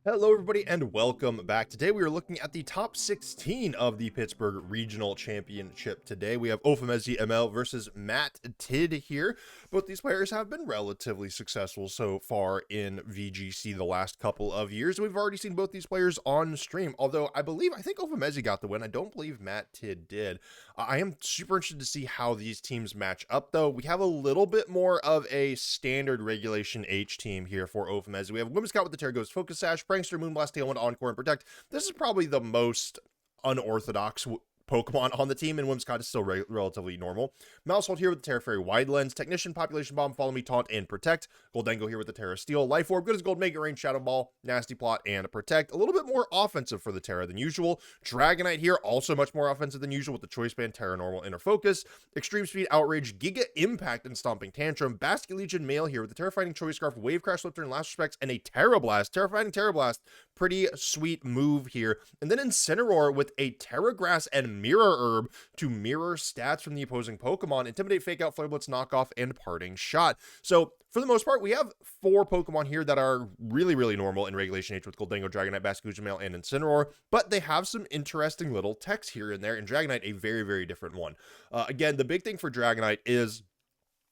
Hello everybody and welcome back. Today we are looking at the top 16 of the Pittsburgh Regional Championship. Today we have Ofomezie Emelle versus Matt Tidd here. Both these players have been relatively successful so far in VGC the last couple of years. We've already seen both these players on stream, although I think Ofomezie got the win. I don't believe Matt Tidd did. I am super interested to see how these teams match up though. We have a little bit more of a standard Regulation H team here for Ofomezie. We have Whimsicott with the Terra Ghost Focus Sash, Prankster, Moonblast, Tailwind, Encore, and Protect. This is probably the most unorthodox Pokemon on the team, and Whimsicott is still relatively normal. Mousehold here with the Terra Fairy Wide Lens, Technician, Population Bomb, Follow Me, Taunt, and Protect. Goldengo here with the Terra Steel, Life Orb, good as gold, Mega Range, Shadow Ball, Nasty Plot, and Protect. A little bit more offensive for the Terra than usual. Dragonite here, also much more offensive than usual with the Choice Band, Terra Normal, Inner Focus. Extreme Speed, Outrage, Giga Impact, and Stomping Tantrum. Basket Legion Male here with the Terrifying Choice Scarf, Wave Crash Lifter, and Last Respects, and a Terra Blast. Terrifying Terra Blast, pretty sweet move here. And then Incineroar with a Terra Grass and Mirror Herb to mirror stats from the opposing Pokemon, Intimidate, Fake Out, Flare Blitz, Knockoff, and Parting Shot. So for the most part, we have 4 Pokemon here that are really normal in Regulation H with Goldengo, Dragonite, Basket Legion Male, and Incineroar, but they have some interesting little techs here and there, and Dragonite a very different one. Again, the big thing for Dragonite is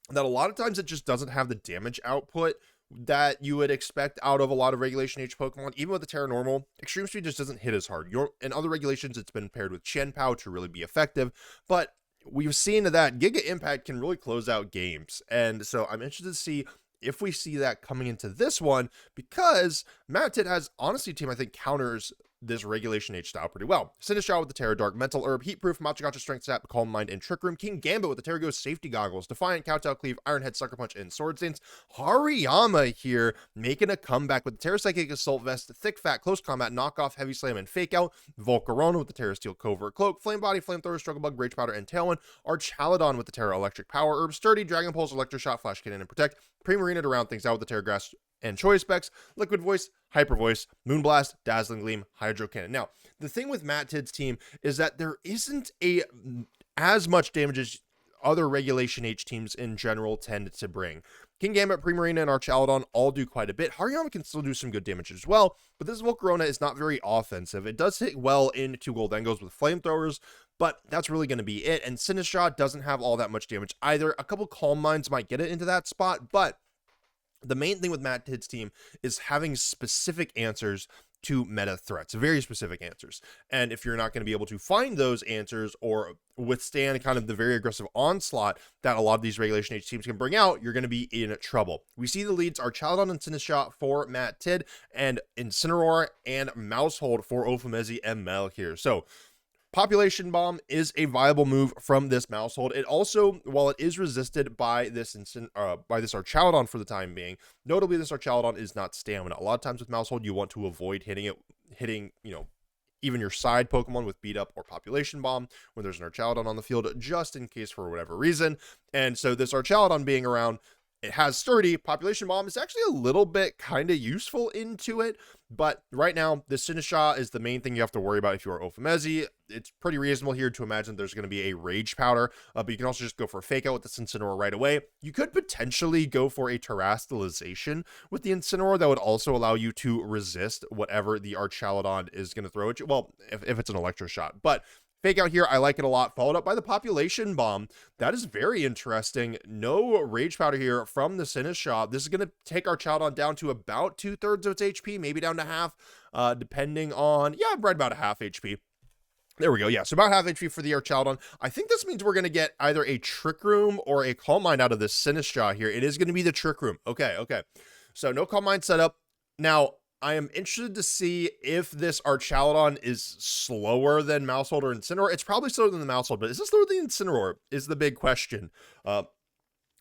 that a lot of times it just doesn't have the damage output that you would expect out of a lot of Regulation H Pokemon. Even with the Terra Normal, Extreme Speed just doesn't hit as hard. In other regulations, it's been paired with Chien-Pao to really be effective, but we've seen that Giga Impact can really close out games, and so I'm interested to see if we see that coming into this one, because Matt Tidd has, honestly, team I think counters this Regulation H style pretty well. Sinistral with the Terra Dark, Mental Herb, Heat Proof, Machigacha Strength Sap, Calm Mind, and Trick Room. King Gambit with the Terra Ghost Safety Goggles, Defiant, Kowtow Cleave, Iron Head, Sucker Punch, and Sword Stance. Hariyama here making a comeback with the Terra Psychic Assault Vest, Thick Fat, Close Combat, Knockoff, Heavy Slam, and Fake Out. Volcarona with the Terra Steel Covert Cloak, Flame Body, Flamethrower, Struggle Bug, Rage Powder, and Tailwind. Archaladon with the Terra Electric Power Herb, Sturdy, Dragon Pulse, Electroshot, Flash Cannon, and Protect. Primarina to round things out with the Terra Grass and Choice Specs, Liquid Voice, Hyper Voice, Moonblast, Dazzling Gleam, Hydro Cannon. Now, the thing with Matt Tidd's team is that there isn't as much damage as other Regulation H teams in general tend to bring. King Gambit, Primarina, and Archaladon all do quite a bit. Hariyama can still do some good damage as well, but this Volcarona is not very offensive. It does hit well into Goldengos with flamethrowers, but that's really going to be it. And Sinistral doesn't have all that much damage either. A couple Calm Minds might get it into that spot, but the main thing with Matt Tidd's team is having specific answers to meta threats, very specific answers. And if you're not going to be able to find those answers or withstand kind of the very aggressive onslaught that a lot of these Regulation H teams can bring out, you're going to be in trouble. We see the leads are Archaladon and Sinistral for Matt Tidd, and Incineroar and Mousehold for Ofomezie Emelle here. So Population Bomb is a viable move from this Mousehold. It also, while it is resisted by this Archaladon for the time being, notably this Archaladon is not stamina. A lot of times with Mousehold, you want to avoid hitting, even your side Pokemon with Beat Up or Population Bomb when there's an Archaladon on the field, just in case for whatever reason. And so this Archaladon being around, it has Sturdy. Population Bomb is actually a little bit kind of useful into it, but right now, the Sinistral is the main thing you have to worry about if you are Ofomezie. It's pretty reasonable here to imagine there's going to be a Rage Powder, but you can also just go for a Fake Out with the Incineroar right away. You could potentially go for a Terastallization with the Incineroar that would also allow you to resist whatever the Archaladon is going to throw at you. Well, if it's an Electroshot, but Fake Out here, I like it a lot. Followed up by the Population Bomb. That is very interesting. No Rage Powder here from the Sinistral. This is going to take our Archaladon down to about 2/3 of its HP, maybe down to half, depending on, right about a half HP. There we go. Yeah, so about half HP for the Archaladon. I think this means we're going to get either a Trick Room or a Calm Mind out of this Sinistral here. It is going to be the Trick Room. Okay. So no Calm Mind setup. Now, I am interested to see if this Archaladon is slower than Mousehold or Incineroar. It's probably slower than the Mousehold, but is it slower than Incineroar is the big question. I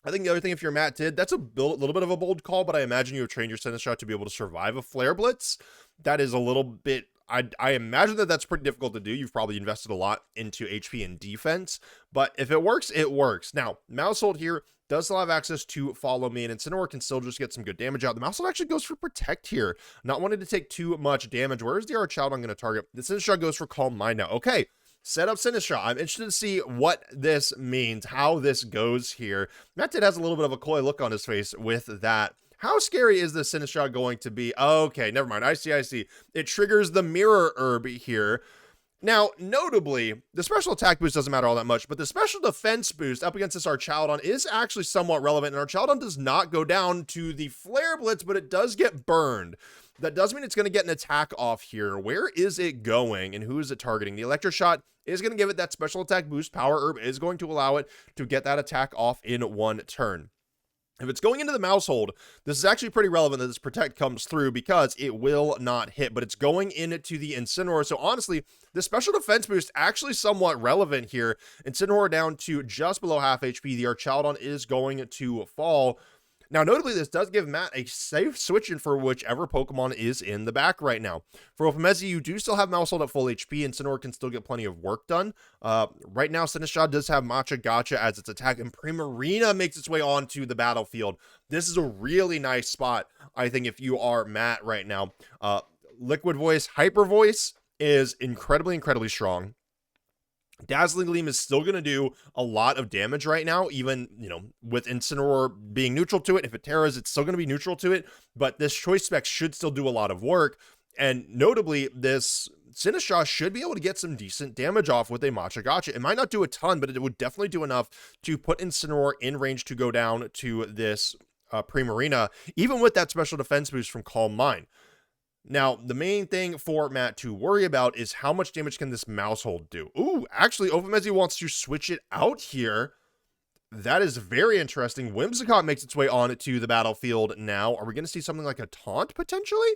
think the other thing, if you're Matt Tidd, that's a little bit of a bold call, but I imagine you have trained your Sinistral to be able to survive a Flare Blitz. That is a little bit, I imagine that's pretty difficult to do. You've probably invested a lot into HP and defense, but if it works, it works. Now, Mousehold here does still have access to Follow Me, and Incineroar can still just get some good damage out. The Mousehold actually goes for Protect here, not wanting to take too much damage. Where is the Archaladon going to target? The Sinistral goes for Calm Mind now. Okay, set up Sinistral. I'm interested to see what this means, how this goes here. Matt Tidd has a little bit of a coy look on his face with that. How scary is this Sinistcha going to be? Okay, never mind. I see. It triggers the Mirror Herb here. Now, notably, the special attack boost doesn't matter all that much, but the special defense boost up against this Archaladon is actually somewhat relevant, and Archaladon does not go down to the Flare Blitz, but it does get burned. That does mean it's going to get an attack off here. Where is it going, and who is it targeting? The Electric Shot is going to give it that special attack boost. Power Herb is going to allow it to get that attack off in one turn. If it's going into the Mousehold, this is actually pretty relevant that this Protect comes through because it will not hit, but it's going into the Incineroar. So honestly, the special defense boost actually somewhat relevant here. Incineroar down to just below half HP. The Archaladon is going to fall. Now, notably, this does give Matt a safe switch in for whichever Pokemon is in the back right now. For Ofomezie, you do still have Mousehold at full HP, and Incineroar can still get plenty of work done. Right now, Sinistcha does have Matcha Gotcha as its attack, and Primarina makes its way onto the battlefield. This is a really nice spot, I think, if you are Matt right now. Liquid Voice, Hyper Voice is incredibly strong. Dazzling Gleam is still going to do a lot of damage right now, even, with Incineroar being neutral to it. If it Terras, it's still going to be neutral to it, but this choice spec should still do a lot of work. And notably, this Sinistcha should be able to get some decent damage off with a Matcha Gotcha. It might not do a ton, but it would definitely do enough to put Incineroar in range to go down to this Primarina, even with that special defense boost from Calm Mind. Now, the main thing for Matt to worry about is how much damage can this Mousehold do? Ooh, actually, Ofomezie wants to switch it out here. That is very interesting. Whimsicott makes its way on to the battlefield now. Are we going to see something like a Taunt, potentially?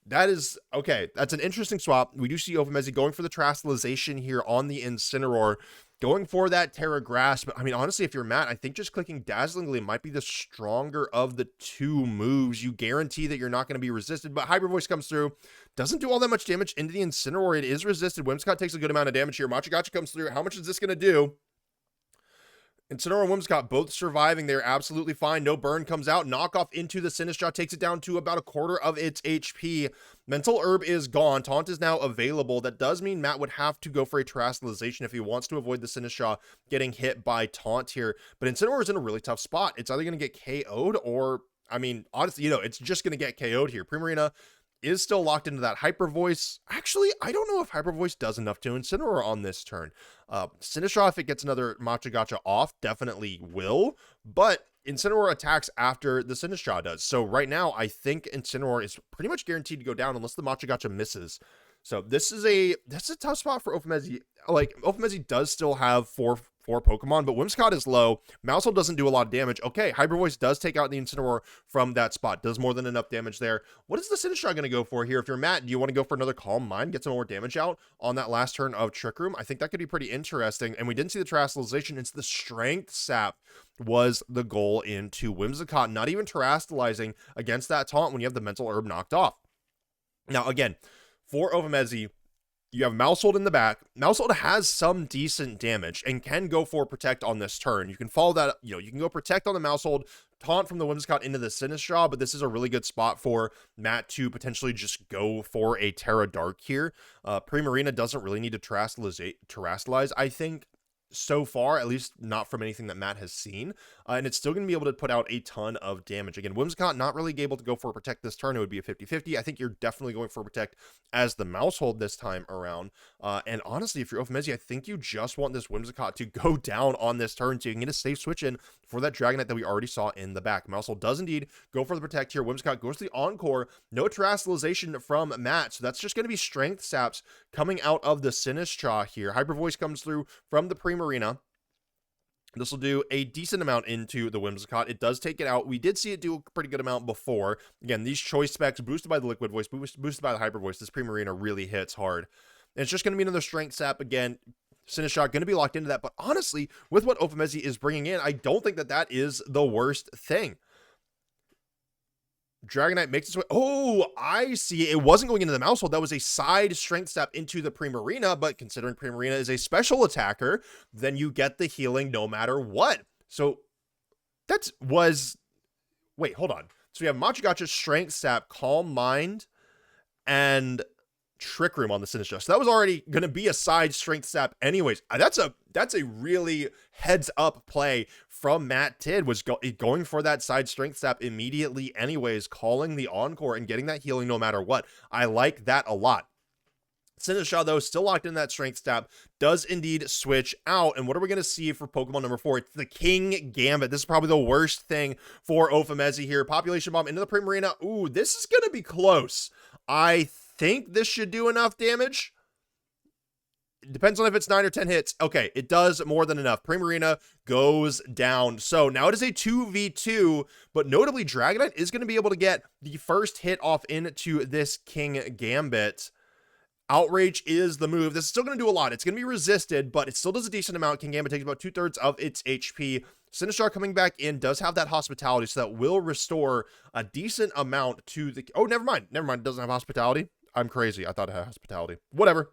That is, okay, that's an interesting swap. We do see Ofomezie going for the Terastallization here on the Incineroar, going for that Terra Grass. But I mean, honestly, if you're Matt, I think just clicking Dazzling Gleam might be the stronger of the two moves. You guarantee that you're not going to be resisted, but Hyper Voice comes through. Doesn't do all that much damage into the Incineroar. It is resisted. Whimsicott takes a good amount of damage here. Matcha Gotcha comes through. How much is this going to do? Incineroar and Whimsicott both surviving. They're absolutely fine. No burn comes out. Knockoff into the Sinistcha takes it down to about a quarter of its HP. Mental Herb is gone. Taunt is now available. That does mean Matt would have to go for a Terastallization if he wants to avoid the Sinistcha getting hit by Taunt here. But Incineroar is in a really tough spot. It's either going to get KO'd or, I mean, honestly, it's just going to get KO'd here. Primarina is still locked into that Hyper Voice. Actually, I don't know if Hyper Voice does enough to Incineroar on this turn. Sinistcha, if it gets another Matcha Gotcha off, definitely will, but Incineroar attacks after the Sinistcha does. So right now, I think Incineroar is pretty much guaranteed to go down unless the Matcha Gotcha misses. So that's a tough spot for Ofomezie. Like, Ofomezie does still have four Pokemon, but Whimsicott is low. Mousehold doesn't do a lot of damage. Okay, Hyper Voice does take out the Incineroar from that spot. Does more than enough damage there. What is the Sinistcha going to go for here? If you're Matt, do you want to go for another Calm Mind, get some more damage out on that last turn of Trick Room? I think that could be pretty interesting. And we didn't see the Terastallization. It's the Strength Sap was the goal into Whimsicott. Not even Terastallizing against that Taunt when you have the Mental Herb knocked off. Now, again, for Ofomezie, you have Mousehold in the back. Mousehold has some decent damage and can go for Protect on this turn. You can follow that, you can go Protect on the Mousehold, Taunt from the Whimsicott into the Sinistcha, but this is a really good spot for Matt to potentially just go for a Terra Dark here. Primarina doesn't really need to Terastallize, I think, so far, at least not from anything that Matt has seen, and it's still going to be able to put out a ton of damage. Again, Whimsicott not really able to go for Protect this turn. It would be a 50-50. I think you're definitely going for Protect as the Mousehold this time around, and honestly, if you're Ofomezie, I think you just want this Whimsicott to go down on this turn so you can get a safe switch in for that Dragonite that we already saw in the back. Mousehold does indeed go for the Protect here. Whimsicott goes to the Encore. No Terastallization from Matt, so that's just going to be Strength Saps coming out of the Sinistcha here. Hyper Voice comes through from the Primarina. This will do a decent amount into the Whimsicott. It does take it out. We did see it do a pretty good amount before. Again, these choice specs boosted by the Liquid Voice, boosted by the Hyper Voice. This Primarina really hits hard. And it's just going to be another Strength Sap again. Sinistcha going to be locked into that. But honestly, with what Ofomezie is bringing in, I don't think that is the worst thing. Dragonite makes its way. Oh, I see. It wasn't going into the Mousehold. That was a side Strength Step into the Primarina, but considering Primarina is a special attacker, then you get the healing no matter what. So wait, hold on. So we have Matcha Gotcha, Strength Step, Calm Mind, and Trick Room on the Sinister. So that was already going to be a side strength sap anyways. That's a really heads up play from Matt Tidd, was going for that side strength sap immediately anyways, calling the encore and getting that healing no matter what. I like that a lot. Sinister, though, still locked in that strength stab, does indeed switch out. And what are we going to see for Pokemon number 4? It's the King Gambit. This is probably the worst thing for Ofomezie here. Population Bomb into the Primarina. Ooh, this is going to be close. I think this should do enough damage. It depends on if it's 9 or 10 hits. Okay, it does more than enough. Primarina goes down. So now it is a 2v2, but notably Dragonite is going to be able to get the first hit off into this King Gambit. Outrage is the move. This is still going to do a lot. It's going to be resisted, but it still does a decent amount. King Gambit takes about 2/3 of its HP. Sinister coming back in does have that hospitality, so that will restore a decent amount to the... Oh, never mind. Never mind. It doesn't have hospitality. I'm crazy. I thought it had hospitality. Whatever.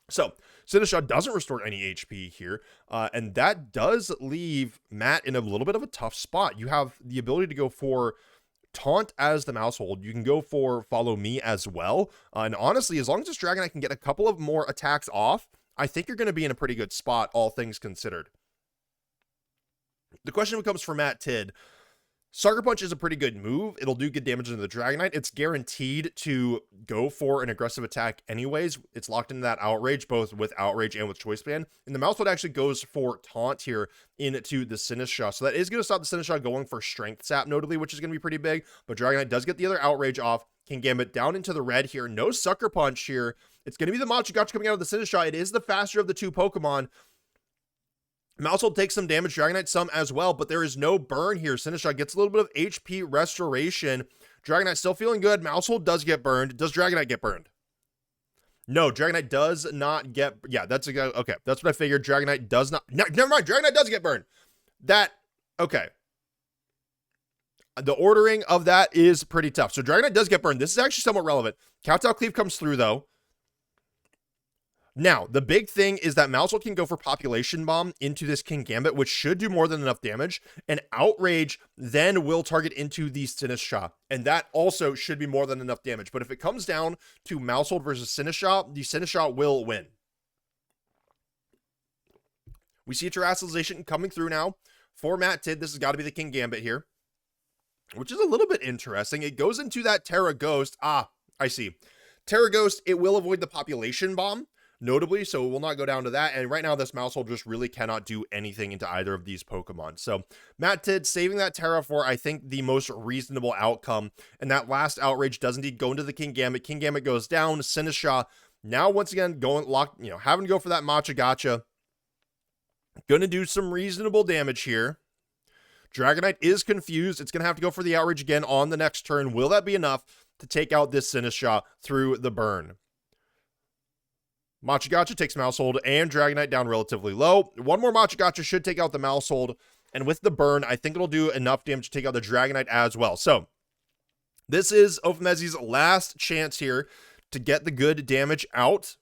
So, Sinister doesn't restore any HP here, and that does leave Matt in a little bit of a tough spot. You have the ability to go for Taunt as the Mousehold. You can go for Follow Me as well. And honestly, as long as this Dragonite can get a couple of more attacks off, I think you're going to be in a pretty good spot, all things considered. The question becomes for Matt Tidd. Sucker Punch is a pretty good move. It'll do good damage into the Dragonite. It's guaranteed to go for an aggressive attack anyways. It's locked into that Outrage, both with Outrage and with Choice Band. And the Mousehold actually goes for Taunt here into the Sinistcha. So that is going to stop the Sinistcha going for Strength Sap, notably, which is going to be pretty big. But Dragonite does get the other Outrage off. King Gambit down into the red here. No Sucker Punch here. It's going to be the Machigacha coming out of the Sinistcha. It is the faster of the two Pokemon. Mousehold takes some damage, Dragonite some as well, but there is no burn here. Sinistcha gets a little bit of HP restoration. Dragonite still feeling good. Mousehold does get burned. Does Dragonite get burned? No, Dragonite does not get... Yeah, that's... Okay, that's what I figured. Dragonite does not... No, never mind, Dragonite does get burned. That... Okay. The ordering of that is pretty tough. So Dragonite does get burned. This is actually somewhat relevant. Kowtow Cleave comes through, though. Now, the big thing is that Mousehold can go for Population Bomb into this King Gambit, which should do more than enough damage, and Outrage then will target into the Sinistcha, and that also should be more than enough damage. But if it comes down to Mousehold versus Sinistcha, the Sinistcha will win. We see a Terrestrialization coming through now for Matt Tidd. This has got to be the King Gambit here, which is a little bit interesting. It goes into that Terra Ghost. Ah, I see. Terra Ghost, it will avoid the Population Bomb, notably, so it will not go down to that. And right now, this Mousehold just really cannot do anything into either of these Pokemon. So Matt Tidd saving that Terra for, I think, the most reasonable outcome. And that last Outrage does indeed go into the King Gambit. King Gambit goes down. Sinistcha now once again going locked, having to go for that Machigacha. Gonna do some reasonable damage here. Dragonite is confused. It's gonna have to go for the Outrage again on the next turn. Will that be enough to take out this Sinistcha through the burn? Machigacha takes Mousehold and Dragonite down relatively low. One more Machigacha should take out the Mousehold, and with the burn, I think it'll do enough damage to take out the Dragonite as well. So, this is Ofomezie's last chance here to get the good damage out,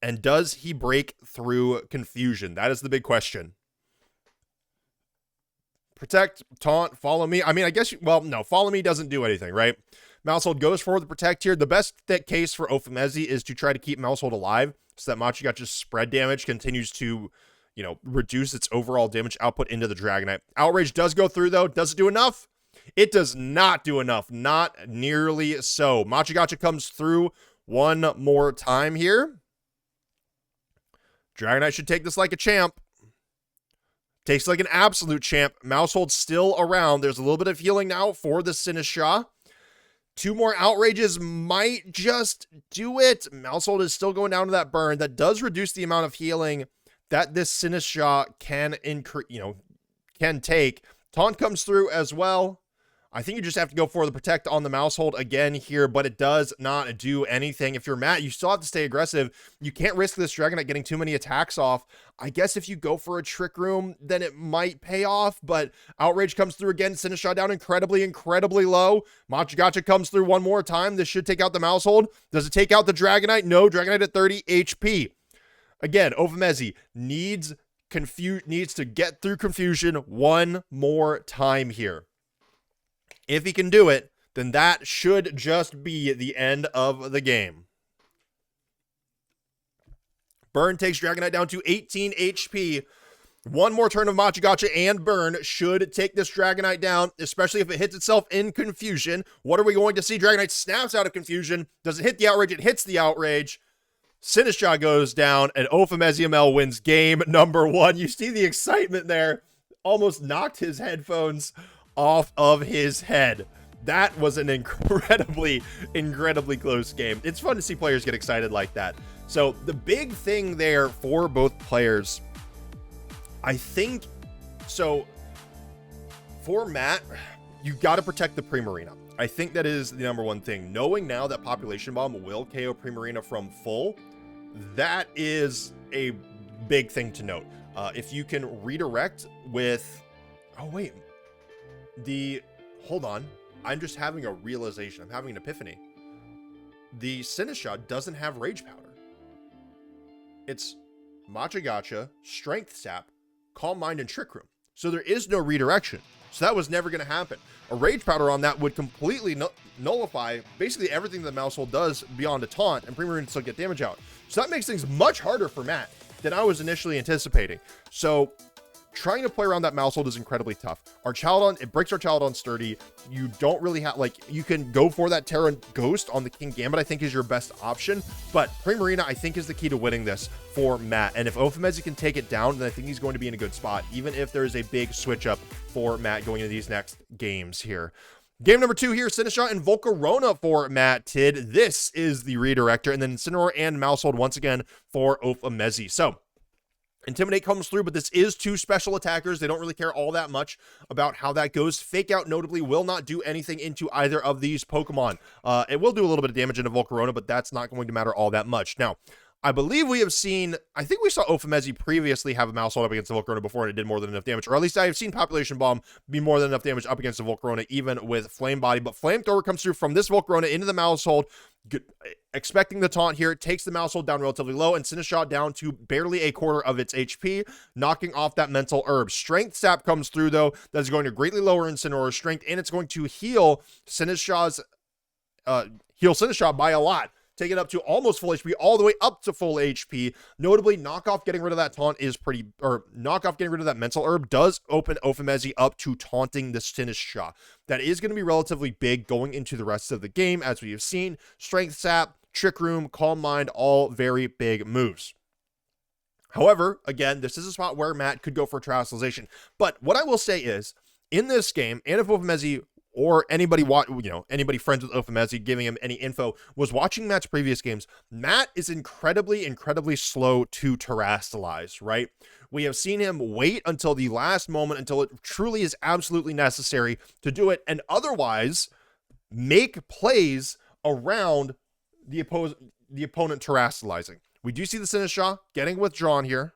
and does he break through Confusion? That is the big question. Protect, Taunt, Follow Me. I mean, I guess, well, no, Follow Me doesn't do anything, right? Mousehold goes for the Protect here. The best case for Ofomezie is to try to keep Mousehold alive, so that Machigacha's spread damage continues to, reduce its overall damage output into the Dragonite. Outrage does go through, though. Does it do enough? It does not do enough. Not nearly so. Machigacha comes through one more time here. Dragonite should take this like a champ. Takes like an absolute champ. Mousehold's still around. There's a little bit of healing now for the Sinistcha. 2 more Outrages might just do it. Mousehold is still going down to that burn. That does reduce the amount of healing that this Sinistcha can can take. Taunt comes through as well. I think you just have to go for the Protect on the Mousehold again here, but it does not do anything. If you're Matt, you still have to stay aggressive. You can't risk this Dragonite getting too many attacks off. I guess if you go for a Trick Room, then it might pay off, but Outrage comes through again. Sinistcha down incredibly low. Machigacha comes through one more time. This should take out the Mousehold. Does it take out the Dragonite? No, Dragonite at 30 HP. Again, Ofomezie needs to get through Confusion one more time here. If he can do it, then that should just be the end of the game. Burn takes Dragonite down to 18 HP. One more turn of Machagacha and Burn should take this Dragonite down, especially if it hits itself in Confusion. What are we going to see? Dragonite snaps out of Confusion. Does it hit the Outrage? It hits the Outrage. Sinistcha goes down, and Ofomezie Emelle wins game number 1. You see the excitement there. Almost knocked his headphones off of his head. That was an incredibly close game. It's fun to see players get excited like that. So the big thing there for both players, I think, so for Matt, you got to protect the Primarina. I think that is the number one thing. Knowing now that Population Bomb will KO Primarina from full, that is a big thing to note. If you can redirect with, oh wait, hold on. I'm just having a realization. I'm having an epiphany. The Sinistcha doesn't have Rage Powder. It's Machagacha, Strength Sap, Calm Mind, and Trick Room. So there is no redirection. So that was never going to happen. A Rage Powder on that would completely nullify basically everything the Maushold does beyond a taunt, and Primarina still get damage out. So that makes things much harder for Matt than I was initially anticipating. So trying to play around that Maushold is incredibly tough. Our Chaladon, it breaks our Chaladon sturdy. You don't really have, like, you can go for that Terra Ghost on the King Gambit, I think is your best option, but Primarina, I think, is the key to winning this for Matt. And if Ofomezie can take it down, then I think he's going to be in a good spot, even if there is a big switch up for Matt going into these next games here. Game number 2 here, Sinistcha and Volcarona for Matt Tid. This is the redirector, and then Incineroar and Maushold once again for Ofomezie. So Intimidate comes through, but this is 2 special attackers. They don't really care all that much about how that goes. Fake Out, notably, will not do anything into either of these Pokemon. It will do a little bit of damage into Volcarona, but that's not going to matter all that much. Now, I believe we have seen, I think we saw Ofomezie previously have a Maushold up against the Volcarona before, and it did more than enough damage. Or at least I have seen Population Bomb be more than enough damage up against the Volcarona, even with Flame Body. But Flamethrower comes through from this Volcarona into the Maushold. Expecting the taunt here, takes the Maushold down relatively low, and Sinistcha down to barely a quarter of its HP, knocking off that Mental Herb. Strength Sap comes through, though. That is going to greatly lower Incineroar's strength, and it's going to heal Sinistcha's Sinistcha by a lot. Take it up to almost full HP, all the way up to full HP. Notably, knockoff getting rid of that taunt is knockoff getting rid of that Mental Herb does open Ofomezie up to taunting the Sinistcha. That is going to be relatively big going into the rest of the game, as we have seen. Strength Sap, Trick Room, Calm Mind, all very big moves. However, again, this is a spot where Matt could go for Terastallization. But what I will say is, in this game, and if Ofomezie or anybody friends with Ofomezie giving him any info was watching Matt's previous games, Matt is incredibly slow to Terastallize, right? We have seen him wait until the last moment, until it truly is absolutely necessary to do it, and otherwise make plays around the opponent Terastallizing. We do see the Sinistcha getting withdrawn here,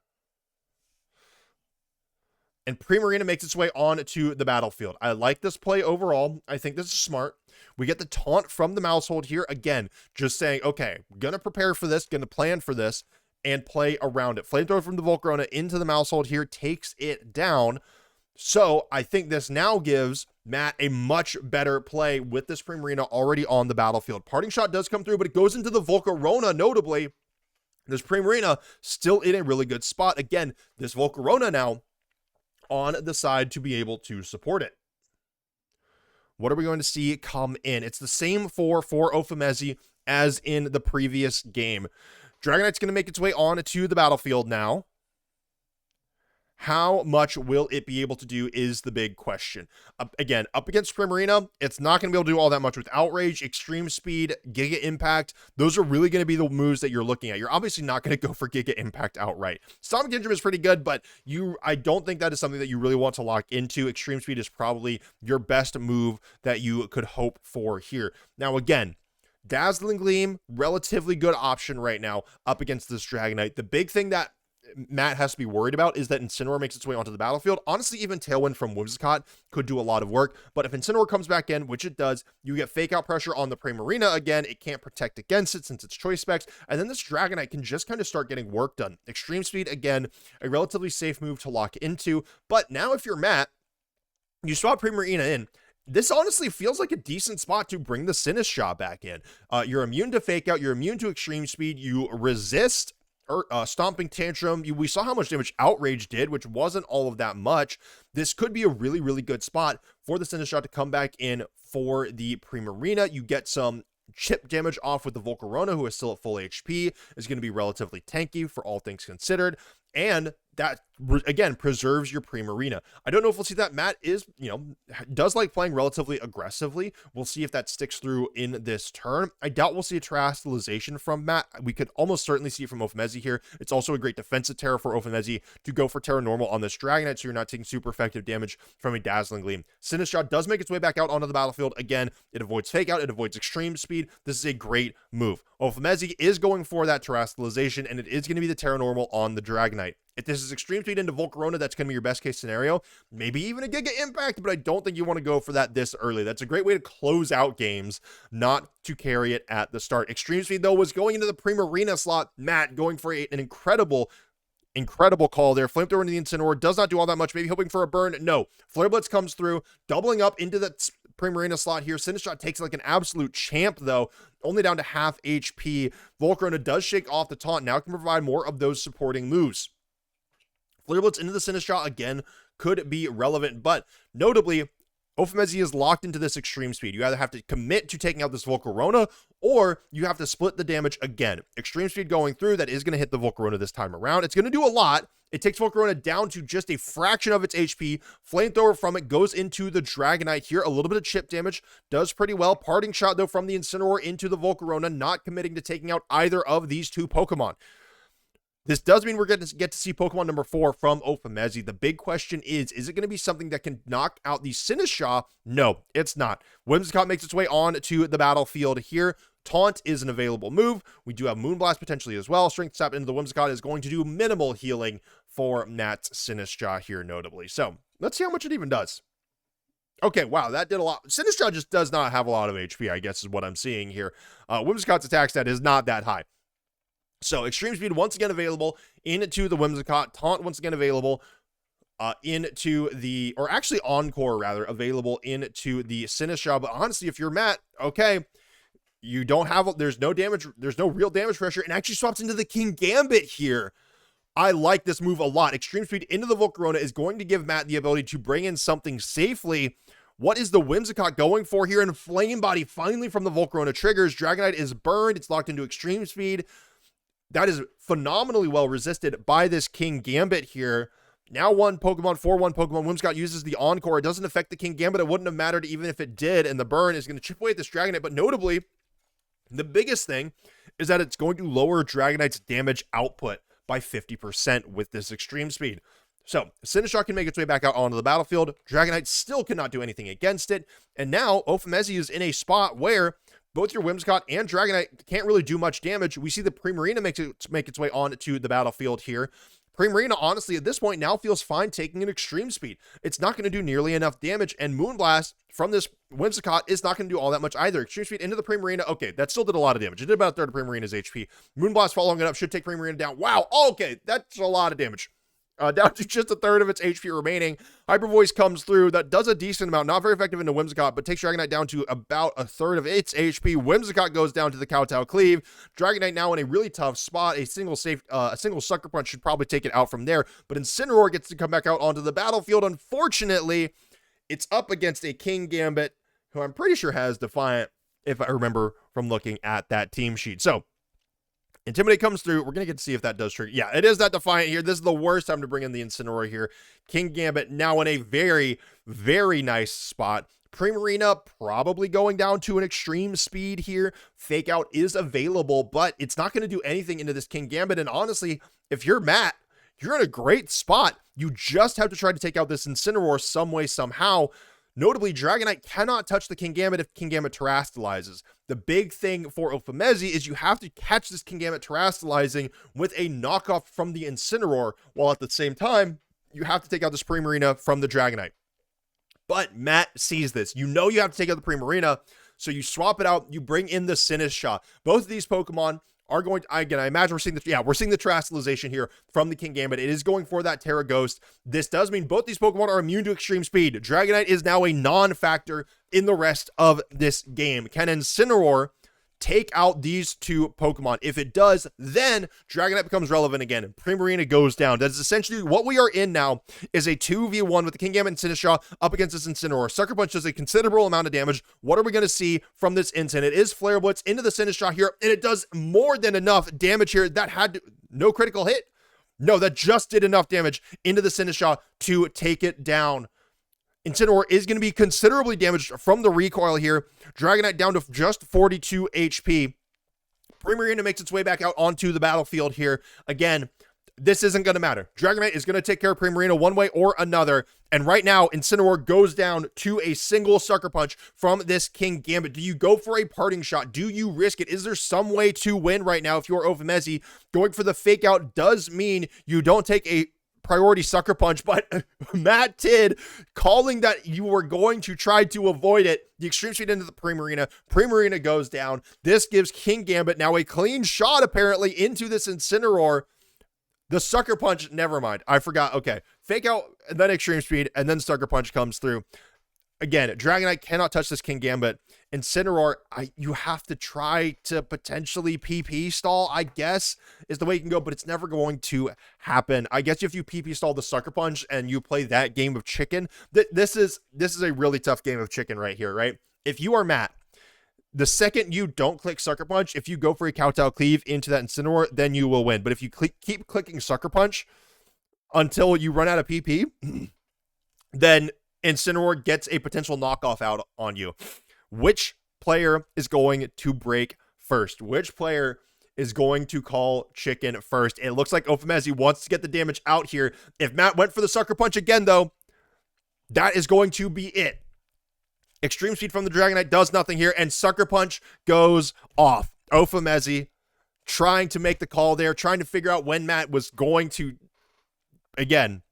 and Primarina makes its way on to the battlefield. I like this play overall. I think this is smart. We get the taunt from the Maushold here. Again, just saying, okay, gonna prepare for this, gonna plan for this, and play around it. Flamethrower from the Volcarona into the Maushold here takes it down. So I think this now gives Matt a much better play with this Primarina already on the battlefield. Parting Shot does come through, but it goes into the Volcarona, notably. This Primarina still in a really good spot. Again, this Volcarona now on the side to be able to support it. What are we going to see come in? It's the same for Ofomezie as in the previous game. Dragonite's going to make its way on to the battlefield now. How much will it be able to do is the big question. Again, up against Primarina, it's not going to be able to do all that much with Outrage, Extreme Speed, Giga Impact. Those are really going to be the moves that you're looking at. You're obviously not going to go for Giga Impact outright. Sonic Tantrum is pretty good, but I don't think that is something that you really want to lock into. Extreme Speed is probably your best move that you could hope for here. Now, again, Dazzling Gleam, relatively good option right now up against this Dragonite. The big thing that Matt has to be worried about is that Incineroar makes its way onto the battlefield. Honestly, even Tailwind from Whimsicott could do a lot of work, but if Incineroar comes back in, which it does, you get Fake Out pressure on the Primarina again. It can't protect against it since it's choice specs, and then this Dragonite can just kind of start getting work done. Extreme Speed, again, a relatively safe move to lock into, but now if you're Matt, you swap Primarina in. This honestly feels like a decent spot to bring the Sinistcha back in. You're immune to Fake Out, you're immune to Extreme Speed, you resist Stomping Tantrum. We saw how much damage Outrage did, which wasn't all of that much. This could be a really, really good spot for the Sinistcha to come back in for the Primarina. You get some chip damage off with the Volcarona, who is still at full HP, is going to be relatively tanky for all things considered. And that, again, preserves your Primarina. I don't know if we'll see that. Matt is, does like playing relatively aggressively. We'll see if that sticks through in this turn. I doubt we'll see a Terastallization from Matt. We could almost certainly see it from Ofomezie here. It's also a great defensive Terra for Ofomezie to go for Terra Normal on this Dragonite, so you're not taking super effective damage from a Dazzling Gleam. Sinistcha does make its way back out onto the battlefield. Again, it avoids Fake Out, it avoids Extreme Speed. This is a great move. Ofomezie is going for that Terastallization, and it is going to be the Terra Normal on the Dragonite. If this is Extreme Speed into Volcarona, that's going to be your best case scenario. Maybe even a Giga Impact, but I don't think you want to go for that this early. That's a great way to close out games, not to carry it at the start. Extreme Speed, though, was going into the Primarina slot. Matt going for an incredible call there. Flamethrower into the Incineroar does not do all that much. Maybe hoping for a burn. No. Flare Blitz comes through, doubling up into the Primarina slot here. Sinistcha takes like an absolute champ, though, only down to half HP. Volcarona does shake off the taunt. Now can provide more of those supporting moves. Flare Blitz into the Sinistcha again could be relevant, but notably, Ofomezie is locked into this Extreme Speed. You either have to commit to taking out this Volcarona, or you have to split the damage again. Extreme Speed going through, that is going to hit the Volcarona this time around. It's going to do a lot. It takes Volcarona down to just a fraction of its HP. Flamethrower from it goes into the Dragonite here. A little bit of chip damage. Does pretty well. Parting Shot, though, from the Incineroar into the Volcarona, not committing to taking out either of these two Pokemon. This does mean we're going to get to see Pokemon number 4 from Ofomezie. The big question is it going to be something that can knock out the Sinistcha? No, it's not. Whimsicott makes its way on to the battlefield here. Taunt is an available move. We do have Moonblast potentially as well. Strength Sap into the Whimsicott is going to do minimal healing for Matt's Sinistcha here, notably. So let's see how much it even does. Okay, wow, that did a lot. Sinistcha just does not have a lot of HP, I guess is what I'm seeing here. Whimsicott's attack stat is not that high. So Extreme Speed once again available into the Whimsicott. Taunt once again available into the, or actually Encore rather, available into the Sinistcha. But honestly, if you're Matt, okay, you don't have, there's no damage, there's no real damage pressure, and actually swaps into the King Gambit here. I like this move a lot. Extreme Speed into the Volcarona is going to give Matt the ability to bring in something safely. What is the Whimsicott going for here? And Flame Body finally from the Volcarona triggers. Dragonite is burned. It's locked into Extreme Speed. That is phenomenally well resisted by this King Gambit here. Now 4-1 Pokemon. Whimsicott uses the Encore. It doesn't affect the King Gambit. It wouldn't have mattered even if it did. And the burn is going to chip away at this Dragonite. But notably, the biggest thing is that it's going to lower Dragonite's damage output by 50% with this Extreme Speed. So Sinistcha can make its way back out onto the battlefield. Dragonite still cannot do anything against it. And now Ofomezie is in a spot where both your Whimsicott and Dragonite can't really do much damage. We see the Primarina make its way on to the battlefield here. Primarina, honestly, at this point now feels fine taking an Extreme Speed. It's not going to do nearly enough damage, and Moonblast from this Whimsicott is not going to do all that much either. Extreme Speed into the Primarina. Okay, that still did a lot of damage. It did about a third of Primarina's HP. Moonblast following it up should take Primarina down. Wow, okay, that's a lot of damage. Down to just a third of its HP remaining. Hyper Voice comes through. That does a decent amount. Not very effective into Whimsicott, but takes Dragonite down to about a third of its HP. Whimsicott goes down to the Kowtow Cleave. Dragonite now in a really tough spot. A single Sucker Punch should probably take it out from there. But Incineroar gets to come back out onto the battlefield. Unfortunately, it's up against a King Gambit, who I'm pretty sure has Defiant, if I remember from looking at that team sheet. So, Intimidate comes through. We're going to get to see if that does trigger. Yeah, it is that Defiant here. This is the worst time to bring in the Incineroar here. King Gambit now in a very, very nice spot. Primarina probably going down to an Extreme Speed here. Fake Out is available, but it's not going to do anything into this King Gambit. And honestly, if you're Matt, you're in a great spot. You just have to try to take out this Incineroar some way, somehow. Notably, Dragonite cannot touch the King Gambit if King Gambit terastallizes. The big thing for Ofomezie is you have to catch this King Gambit terastallizing with a knockoff from the Incineroar, while at the same time, you have to take out this Primarina from the Dragonite. But Matt sees this. You know you have to take out the Primarina, so you swap it out, you bring in the Sinistcha. Both of these Pokemon are going to, again, I imagine we're seeing the terastallization here from the King Gambit. It is going for that Terra Ghost. This does mean both these Pokemon are immune to Extreme Speed. Dragonite is now a non-factor in the rest of this game. Can Incineroar take out these two Pokemon. If it does, then Dragonite becomes relevant again, and Primarina goes down. That's essentially what we are in now, is a 2v1 with the Kingambit and Sinistcha up against this Incineroar. Sucker Punch does a considerable amount of damage. What are we going to see from this Incin? It is Flare Blitz into the Sinistcha here, and it does more than enough damage here. That had no critical hit. No, that just did enough damage into the Sinistcha to take it down. Incineroar is going to be considerably damaged from the recoil here. Dragonite down to just 42 HP. Primarina makes its way back out onto the battlefield here. Again, this isn't going to matter. Dragonite is going to take care of Primarina one way or another. And right now, Incineroar goes down to a single Sucker Punch from this Kingambit. Do you go for a parting shot? Do you risk it? Is there some way to win right now if you're Ofomezie? Going for the fake out does mean you don't take a priority Sucker Punch, but Matt Tid calling that you were going to try to avoid it. The Extreme Speed into the Primarina. Primarina goes down. This gives Kingambit now a clean shot, apparently, into this Incineroar. The Sucker Punch, never mind. I forgot. Okay. Fake out, and then Extreme Speed, and then Sucker Punch comes through. Again, Dragonite cannot touch this Kingambit. Incineroar, you have to try to potentially PP stall, I guess, is the way you can go, but it's never going to happen. I guess if you PP stall the Sucker Punch and you play that game of chicken, this is a really tough game of chicken right here, right? If you are Matt, the second you don't click Sucker Punch, if you go for a Kowtow Cleave into that Incineroar, then you will win. But if you keep clicking Sucker Punch until you run out of PP, then Incineroar gets a potential knockoff out on you. Which player is going to break first? Which player is going to call chicken first? It looks like Ofomezie wants to get the damage out here. If Matt went for the Sucker Punch again, though, that is going to be it. Extreme Speed from the Dragonite does nothing here, and Sucker Punch goes off. Ofomezie trying to make the call there, trying to figure out when Matt was going to, again,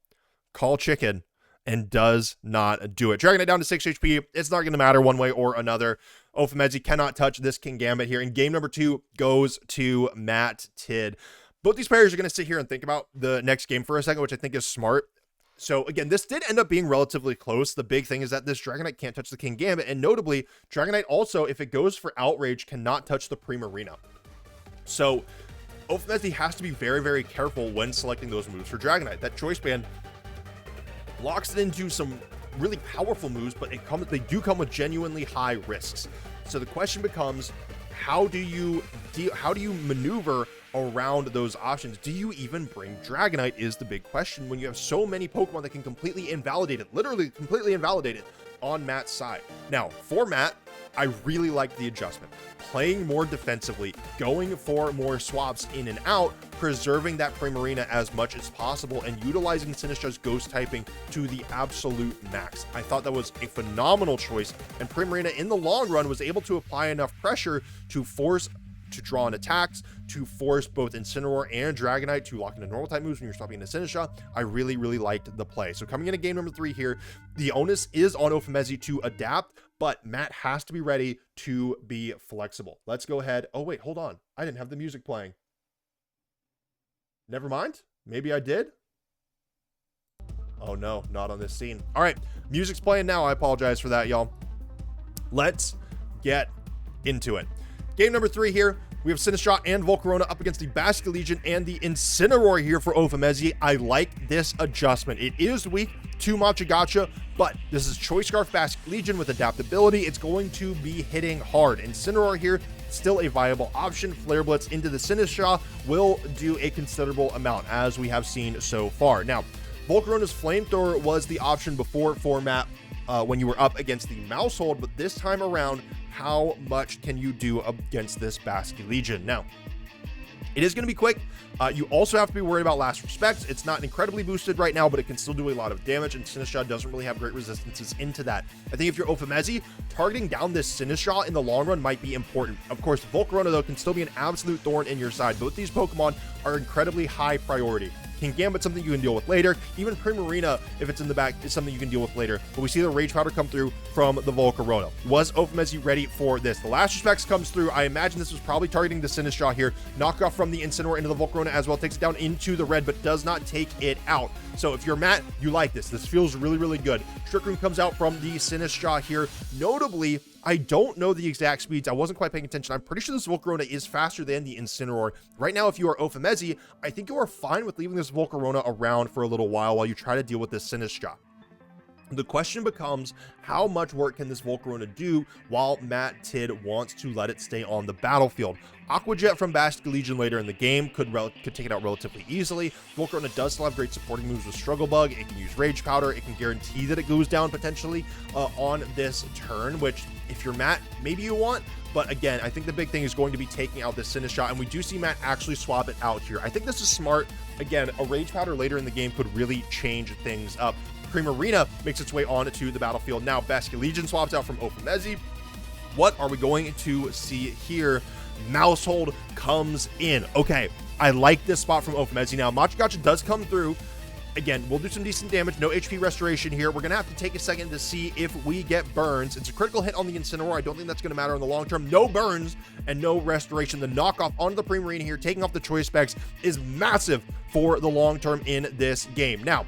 call chicken, and does not do it. Dragonite down to 6 HP. It's not going to matter one way or another. Ofomezie cannot touch this Kingambit here, and game number 2 goes to Matt Tid. Both these players are going to sit here and think about the next game for a second, which I think is smart. So again, this did end up being relatively close. The big thing is that this Dragonite can't touch the Kingambit, and notably, Dragonite also, if it goes for Outrage, cannot touch the Primarina. So Ofomezie has to be very, very careful when selecting those moves for Dragonite. That Choice Band locks it into some really powerful moves, but they do come with genuinely high risks. So the question becomes, how do you maneuver around those options? Do you even bring Dragonite is the big question when you have so many Pokemon that can completely invalidate it, literally completely invalidate it on Matt's side. Now, for Matt, I really like the adjustment. Playing more defensively, going for more swaps in and out, preserving that Primarina as much as possible, and utilizing Sinistcha's ghost typing to the absolute max. I thought that was a phenomenal choice, and Primarina in the long run was able to apply enough pressure to force to draw in attacks, to force both Incineroar and Dragonite to lock into normal type moves when you're stopping into Sinistcha. I really, really liked the play. So coming into game number 3 here, the onus is on Ofomezie to adapt, but Matt has to be ready to be flexible. Let's go ahead. Oh, wait, hold on. I didn't have the music playing. Never mind. Maybe I did. Oh no, not on this scene. All right, music's playing now. I apologize for that, y'all. Let's get into it. Game number 3 here. We have Sinistcha and Volcarona up against the Basculegion and the Incineroar here for Ofomezie. I like this adjustment. It is weak to Machagacha, but this is Choice Scarf Basculegion with adaptability. It's going to be hitting hard. Incineroar here, still a viable option. Flare Blitz into the Sinistcha will do a considerable amount, as we have seen so far. Now, Volcarona's Flamethrower was the option before format when you were up against the Mousehold, but this time around, how much can you do against this Basculegion? Now, it is going to be quick. You also have to be worried about Last Respects. It's not incredibly boosted right now, but it can still do a lot of damage, and Sinistcha doesn't really have great resistances into that. I think if you're Ofomezie, targeting down this Sinistcha in the long run might be important. Of course, Volcarona, though, can still be an absolute thorn in your side. Both these Pokemon are incredibly high priority. Kingambit, something you can deal with later. Even Primarina, if it's in the back, is something you can deal with later. But we see the Rage Powder come through from the Volcarona. Was Ofomezie ready for this? The Last Respects comes through. I imagine this was probably targeting the Sinistcha here. Knockoff from the Incineroar into the Volcarona as well. Takes it down into the red, but does not take it out. So if you're Matt, you like this. This feels really, really good. Trick Room comes out from the Sinistcha here. Notably, I don't know the exact speeds. I wasn't quite paying attention. I'm pretty sure this Volcarona is faster than the Incineroar. Right now, if you are Ofomezie, I think you are fine with leaving this Volcarona around for a little while you try to deal with this Sinistcha. The question becomes, how much work can this Volcarona do while Matt Tid wants to let it stay on the battlefield? Aqua Jet from Bastic Legion later in the game could take it out relatively easily. Volcarona does still have great supporting moves with Struggle Bug. It can use Rage Powder. It can guarantee that it goes down potentially on this turn, which if you're Matt, maybe you want. But again, I think the big thing is going to be taking out this Sinistcha, and we do see Matt actually swap it out here. I think this is smart. Again, a Rage Powder later in the game could really change things up. Primarina makes its way onto the battlefield. Now, Bastic Legion swaps out from Ofomezie. What are we going to see here? Maushold comes in. Okay, I like this spot from Ofomezie. Now, Machagacha does come through. Again, we'll do some decent damage. No HP restoration here. We're going to have to take a second to see if we get burns. It's a critical hit on the Incineroar. I don't think that's going to matter in the long term. No burns and no restoration. The knockoff onto the Primarina here, taking off the choice specs, is massive for the long term in this game. Now,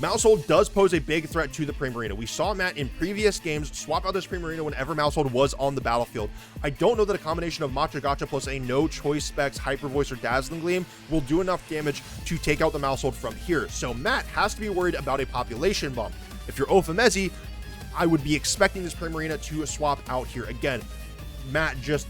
Maushold does pose a big threat to the Primarina. We saw Matt in previous games swap out this Primarina whenever Maushold was on the battlefield. I don't know that a combination of Machagacha plus a no choice specs, Hyper Voice, or Dazzling Gleam will do enough damage to take out the Maushold from here. So Matt has to be worried about a population bump. If you're Ofomezie, I would be expecting this Primarina to swap out here. Again, Matt just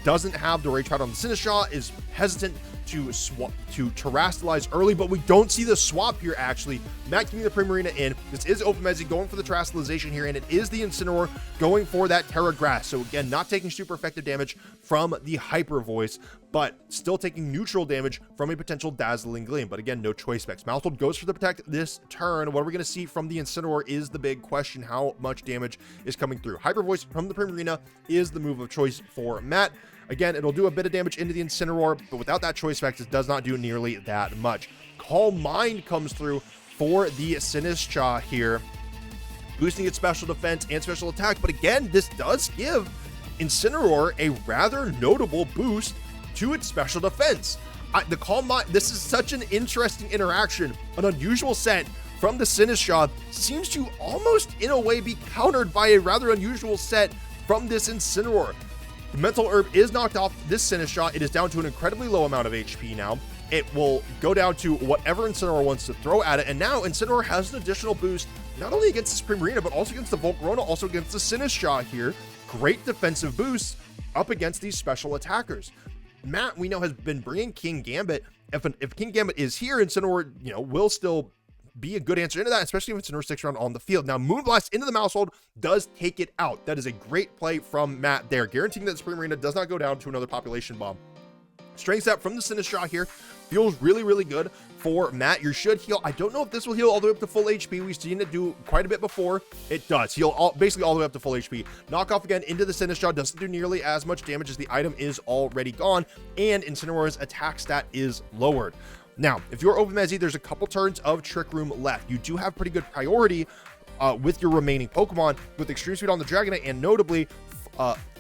doesn't have the Rage Powder on the Sinistcha, is hesitant to swap to terrestrialize early, but we don't see the swap here. Actually, Matt keeping the Primarina in. This is Ofomezie going for the terrestrialization here, and it is the Incineroar going for that Terra Grass. So again, not taking super effective damage from the Hyper Voice, but still taking neutral damage from a potential Dazzling Gleam. But again, no choice specs. Maushold goes for the Protect this turn. What are we going to see from the Incineroar is the big question. How much damage is coming through? Hyper Voice from the Primarina is the move of choice for Matt. Again, it'll do a bit of damage into the Incineroar, but without that choice specs, it does not do nearly that much. Calm Mind comes through for the Sinistcha here, boosting its special defense and special attack. But again, this does give Incineroar a rather notable boost to its special defense. The Calm Mind, this is such an interesting interaction. An unusual set from the Sinistcha seems to almost, in a way, be countered by a rather unusual set from this Incineroar. The Mental Herb is knocked off this Sinistcha. It is down to an incredibly low amount of HP now. It will go down to whatever Incineroar wants to throw at it. And now Incineroar has an additional boost, not only against this Primarina, but also against the Volcarona, also against the Sinistcha here. Great defensive boosts up against these special attackers. Matt, we know, has been bringing King Gambit. If King Gambit is here, Incineroar, will still be a good answer into that, especially if it's Incineroar sticks around on the field. Now, Moonblast into the Maushold does take it out. That is a great play from Matt there, guaranteeing that the Primarina does not go down to another population bomb. Strength Step from the Sinistcha here feels really, really good for Matt. You should heal. I don't know if this will heal all the way up to full HP. We've seen it do quite a bit before. It does heal basically all the way up to full HP. Knockoff again into the Sinistcha doesn't do nearly as much damage as the item is already gone, and Incineroar's attack stat is lowered. Now, if you're Ofomezie, there's a couple turns of Trick Room left. You do have pretty good priority with your remaining Pokemon, with Extreme Speed on the Dragonite, and notably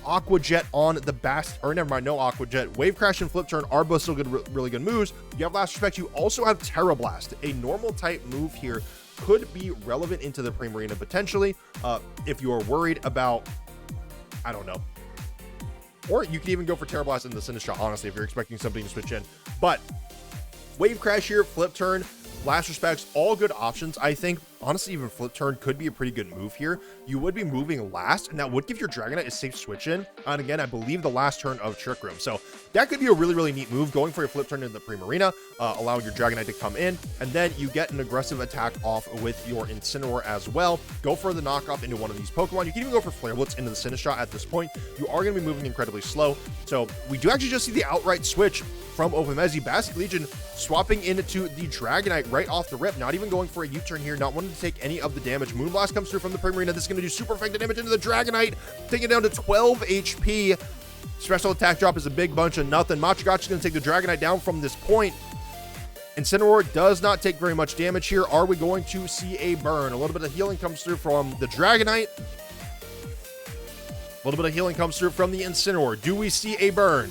Aqua Jet on the no Aqua Jet. Wave Crash and Flip Turn are both still good, really good moves. You have Last Respect. You also have Terra Blast. A normal type move here could be relevant into the Primarina potentially, if you are worried about, I don't know. Or you could even go for Terra Blast in the Sinistcha, honestly, if you're expecting something to switch in. But Wave Crash here, Flip Turn, Last Respects, all good options. I think, honestly, even Flip Turn could be a pretty good move here. You would be moving last, and that would give your Dragonite a safe switch in. And again, I believe the last turn of Trick Room. So that could be a really, really neat move, going for your Flip Turn in the Primarina, allowing your Dragonite to come in, and then you get an aggressive attack off with your Incineroar as well. Go for the knockoff into one of these Pokemon. You can even go for Flare Blitz into the Sinistcha at this point. You are going to be moving incredibly slow. So we do actually just see the outright switch from Ofomezie. Bastic Legion swapping into the Dragonite right off the rip, not even going for a U-turn here, not wanting to take any of the damage. Moonblast comes through from the Primarina. This is going to do super effective damage into the Dragonite, taking it down to 12 HP. Special attack drop is a big bunch of nothing. Machagacha is going to take the Dragonite down from this point. Incineroar does not take very much damage here. Are we going to see a burn? A little bit of healing comes through from the Dragonite. A little bit of healing comes through from the Incineroar. Do we see a burn?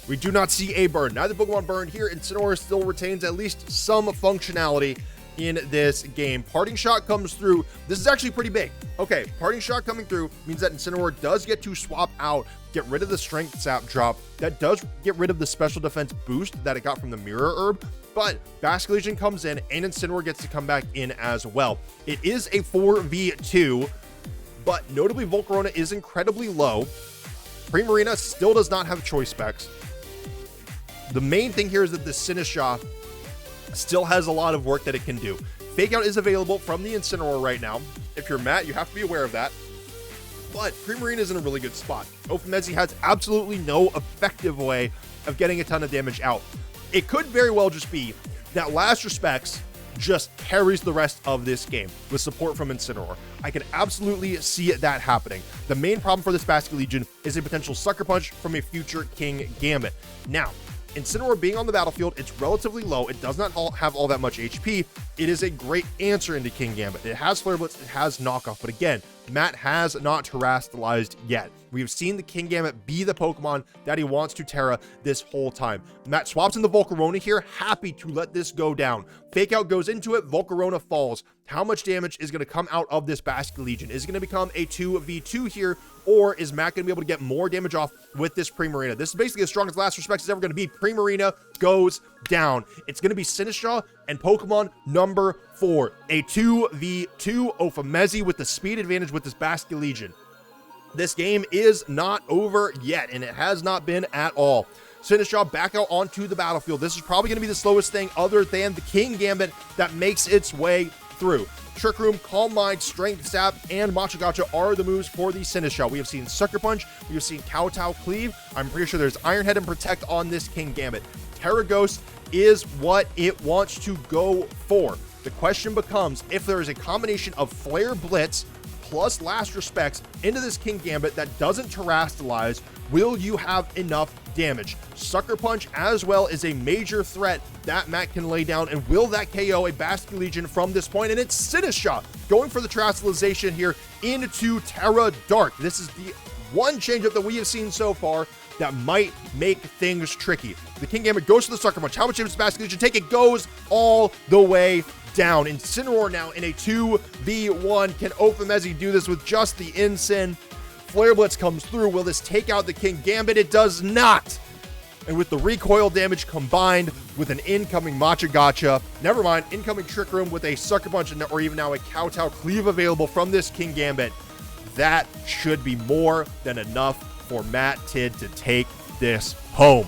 We do not see a burn. Neither Pokemon burned here. Incineroar still retains at least some functionality. in this game. Parting Shot comes through. This is actually pretty big. Okay, Parting Shot coming through means that Incineroar does get to swap out, get rid of the Strength Sap drop. That does get rid of the special defense boost that it got from the Mirror Herb, but Basculegion comes in and Incineroar gets to come back in as well. It is a 4v2, but notably Volcarona is incredibly low. Primarina still does not have choice specs. The main thing here is that the Sinistcha still has a lot of work that it can do. Fake Out is available from the Incineroar right now. If you're Matt, you have to be aware of that. But Primarina is in a really good spot. Ofomezie has absolutely no effective way of getting a ton of damage out. It could very well just be that Last Respects just carries the rest of this game with support from Incineroar. I can absolutely see that happening. The main problem for this Basculegion is a potential Sucker Punch from a future King Gambit. Now, Incineroar being on the battlefield, it's relatively low. It does not have all that much HP. It is a great answer into King Gambit. It has Flare Blitz, it has Knockoff, but again, Matt has not terastallized yet. We have seen the King Gambit be the Pokemon that he wants to Terra this whole time. Matt swaps in the Volcarona here, happy to let this go down. Fake Out goes into it, Volcarona falls. How much damage is going to come out of this Basculegion? Is it going to become a 2v2 here, or is Matt going to be able to get more damage off with this Primarina? This is basically as strong as Last Respects is ever going to be. Primarina goes down. It's going to be Sinistcha and Pokemon number 4. A 2v2 Ofomezie with the speed advantage with this Basculegion. This game is not over yet, and it has not been at all. Sinistcha back out onto the battlefield. This is probably going to be the slowest thing other than the King Gambit that makes its way through. Trick Room, Calm Mind, Strength Sap, and Machagacha are the moves for the Sinistcha. We have seen Sucker Punch, we have seen Kowtow Cleave. I'm pretty sure there's Iron Head and Protect on this King Gambit. Terra Ghost is what it wants to go for. The question becomes, if there is a combination of Flare Blitz plus Last Respects into this King Gambit that doesn't terastallize, will you have enough damage? Sucker Punch as well is a major threat that Matt can lay down, and will that KO a Basculegion from this point? And it's Sinistcha going for the terastallization here into Terra Dark. This is the one changeup that we have seen so far that might make things tricky. The King Gambit goes to the Sucker Punch. How much damage does Basculegion take? It goes all the way down. Incineroar now in a 2v1. Can Ofomezie do this with just the Incin? Flare Blitz comes through. Will this take out the King Gambit? It does not. And with the recoil damage combined with an incoming Machagacha, never mind, incoming Trick Room with a Sucker Punch or even now a Kowtow Cleave available from this King Gambit, that should be more than enough for Matt Tid to take this home.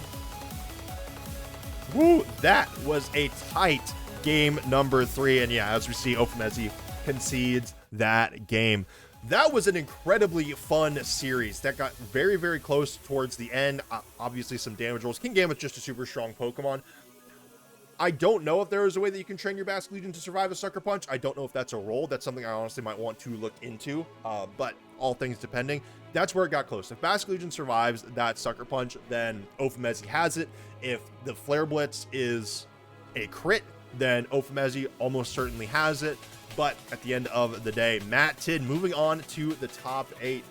Woo, that was a tight game number 3. And yeah, as we see, Ofomezie concedes that game. That was an incredibly fun series that got very, very close towards the end. Obviously, some damage rolls. King Gambit's just a super strong Pokemon. I don't know if there is a way that you can train your Basculegion to survive a Sucker Punch. I don't know if that's a roll. That's something I honestly might want to look into, but all things depending. That's where it got close. If Basculegion survives that Sucker Punch, then Ofomezie has it. If the Flare Blitz is a crit, then Ofomezie almost certainly has it. But at the end of the day, Matt Tid moving on to the top 8.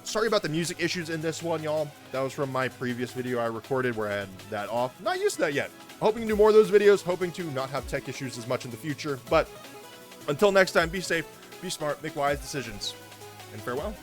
Sorry about the music issues in this one, y'all. That was from my previous video I recorded where I had that off. Not used to that yet. Hoping to do more of those videos, hoping to not have tech issues as much in the future. But until next time, be safe, be smart, make wise decisions, and farewell.